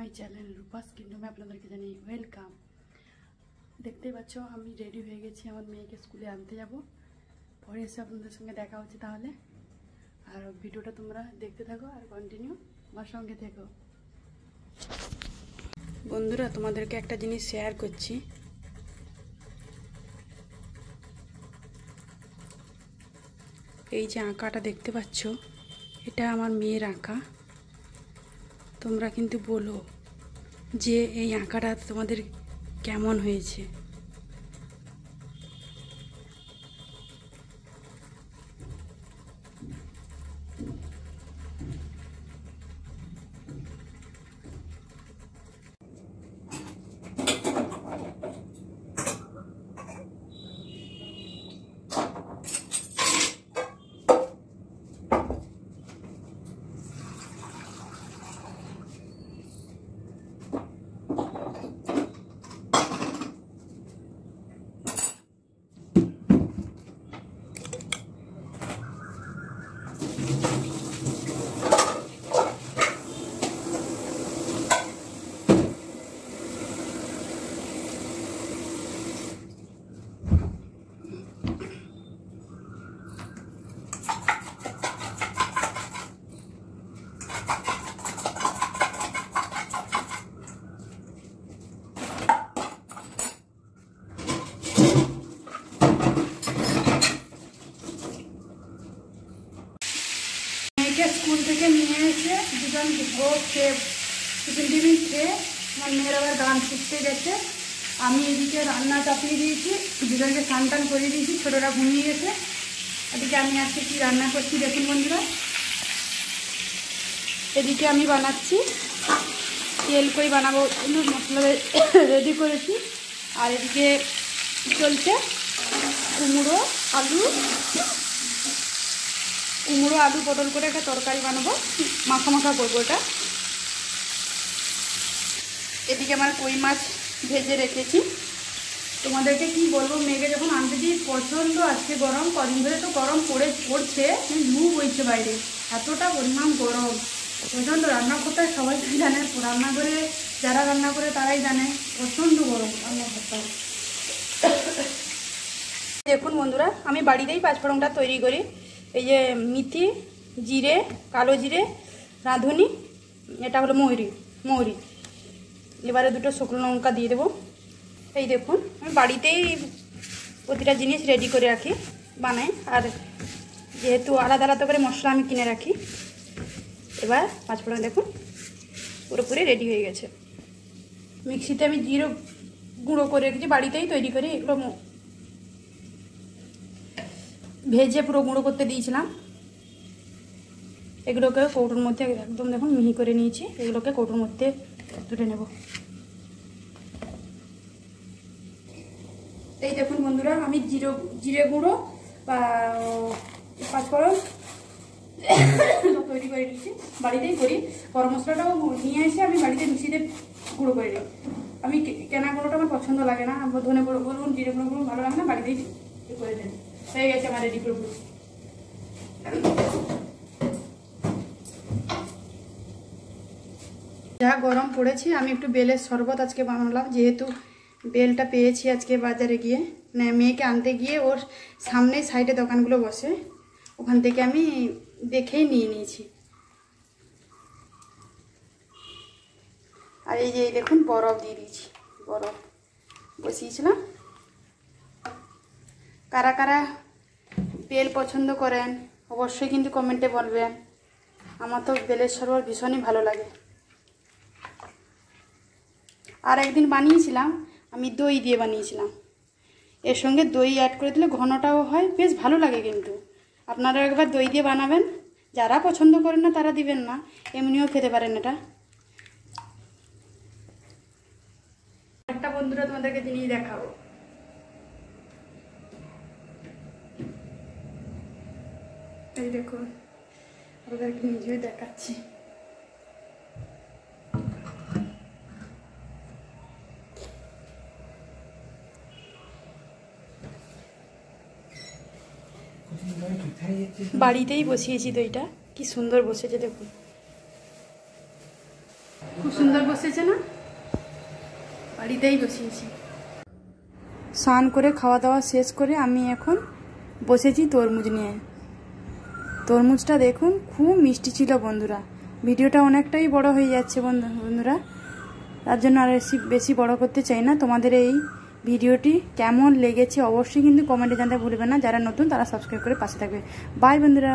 My channel Rupa's কিংডমে আপনাদেরকে জানাই welcome. দেখতেই পাচ্ছ আমি রেডি হয়ে গেছি, আমার মেয়েকে স্কুলে আনতে যাব। পরে এসে আপনাদের সঙ্গে দেখা হচ্ছে তাহলে। আর ভিডিওটা তোমরা দেখতে থাকো আর কন্টিনিউ আমার সঙ্গে থেকো। বন্ধুরা, তোমাদেরকে একটা জিনিস শেয়ার করছি। এই যে আঁকাটা দেখতে পাচ্ছ, এটা আমার মেয়ের আঁকা। তোমরা কিন্তু বলো যে এই আঁকাটা তোমাদের কেমন হয়েছে। স্কুল থেকে নিয়ে এসে দুজন খেয়ে টিফিন খেয়ে আমার মেয়ের আবার গান শিখতে গেছে। আমি এদিকে রান্না চাপিয়ে দিয়েছি, দুজনকে স্নান টান করিয়ে দিয়েছি, ছোটোরা ঘুমিয়ে গেছে। এদিকে আমি আজকে কি রান্না করছি দেখুন বন্ধুরা। এদিকে আমি বানাচ্ছি তেল করে বানাবো, মশলা রেডি করেছি। আর এদিকে চলছে কুমড়ো আলু পটল করে একটা তরকারি বানাবো, মাখা মাখা করবো এটা। এদিকে আমার কই মাছ ভেজে রেখেছি। তোমাদেরকে কি বলবো, মেয়েকে যখন আনতে দিই প্রচণ্ড আজকে গরম, কদিন ধরে তো গরম পড়ছে, লু বইছে বাইরে, এতটা পরিমাণ গরম প্রচণ্ড। রান্না করতে সবাই জানে, রান্না করে যারা রান্না করে তারাই জানে প্রচণ্ড গরম রান্না করতে। দেখুন বন্ধুরা, আমি বাড়িতেই পাঁচফোড়নটা তৈরি করি। এই যে মেথি, জিরে, কালো জিরে, রাঁধুনি, এটা হলো মৌরি। এবারে দুটো শুকনো লঙ্কা দিয়ে দেবো। এই দেখুন, আমি বাড়িতেই প্রতিটা জিনিস রেডি করে রাখি, বানাই। আর যেহেতু আলাদা আলাদা করে মশলা আমি কিনে রাখি। এবার পাঁচফোড়ন দেখুন পুরোপুরি রেডি হয়ে গেছে। মিক্সিতে আমি জিরে গুঁড়ো করে রেখেছি, বাড়িতেই তৈরি করি। এগুলো ভেজে পুরো গুঁড়ো করতে দিয়েছিলাম। এগুলোকে কৌটোর মধ্যে একদম দেখুন মিহি করে নিয়েছি, এগুলোকে কৌটোর মধ্যে তুলে নেব। এই দেখুন বন্ধুরা, আমি জিরে গুঁড়ো বা পাঁচফোড়ন তৈরি করে নিয়েছি, বাড়িতেই করি। গরম মশলাটাও নিয়ে এসে আমি বাড়িতে মিক্সিতে গুঁড়ো করে নিই। আমি কেনা গুঁড়োটা আমার পছন্দ লাগে না, ধনে গুঁড়ো বলুন, জিরে গুঁড়ো বলুন, ভালো লাগে না, বাড়িতেই করে দেন। হয়ে গেছে আমার রেডি করবো। যা গরম পড়েছে, আমি একটু বেলের শরবত আজকে বানালাম। যেহেতু বেলটা পেয়েছি আজকে বাজারে গিয়ে, মানে মেয়েকে আনতে গিয়ে ওর সামনে সাইডে দোকানগুলো বসে, ওখান থেকে আমি দেখেই নিয়ে নিয়েছি। আর এই যে দেখুন বরফ দিয়ে দিয়েছি, বরফ বসিয়েছিলাম। কারা কারা বেল পছন্দ করেন অবশ্যই কিন্তু কমেন্টে বলবেন। আমার তো বেলের শরবত ভীষণই ভালো লাগে। আর একদিন বানিয়েছিলাম আমি দই দিয়ে বানিয়েছিলাম, এর সঙ্গে দই অ্যাড করে দিলে ঘনটাও হয়, বেশ ভালো লাগে। কিন্তু আপনারা একবার দই দিয়ে বানাবেন, যারা পছন্দ করেন না তারা দিবেন না, এমনিও খেতে পারেন এটা। একটা বন্ধুরা তোমাদেরকে জিনিস দেখাবো। এই দেখুন, আপনাদেরকে নিজেই দেখাচ্ছি। বাড়িতেই বসিয়েছি দইটা, কি সুন্দর বসেছে দেখুন। খুব সুন্দর বসেছে না, বাড়িতেই বসিয়েছি। স্নান করে খাওয়া দাওয়া শেষ করে আমি এখন বসেছি তরমুজ নিয়ে। তরমুজটা দেখুন খুব মিষ্টি ছিল বন্ধুরা। ভিডিওটা অনেকটাই বড় হয়ে যাচ্ছে বন্ধুরা, তার জন্য আর বেশি বড় করতে চাই না। তোমাদের এই ভিডিওটি কেমন লেগেছে অবশ্যই কিন্তু কমেন্টে জানাতে ভুলবে না। যারা নতুন তারা সাবস্ক্রাইব করে পাশে থাকবে। বাই বন্ধুরা।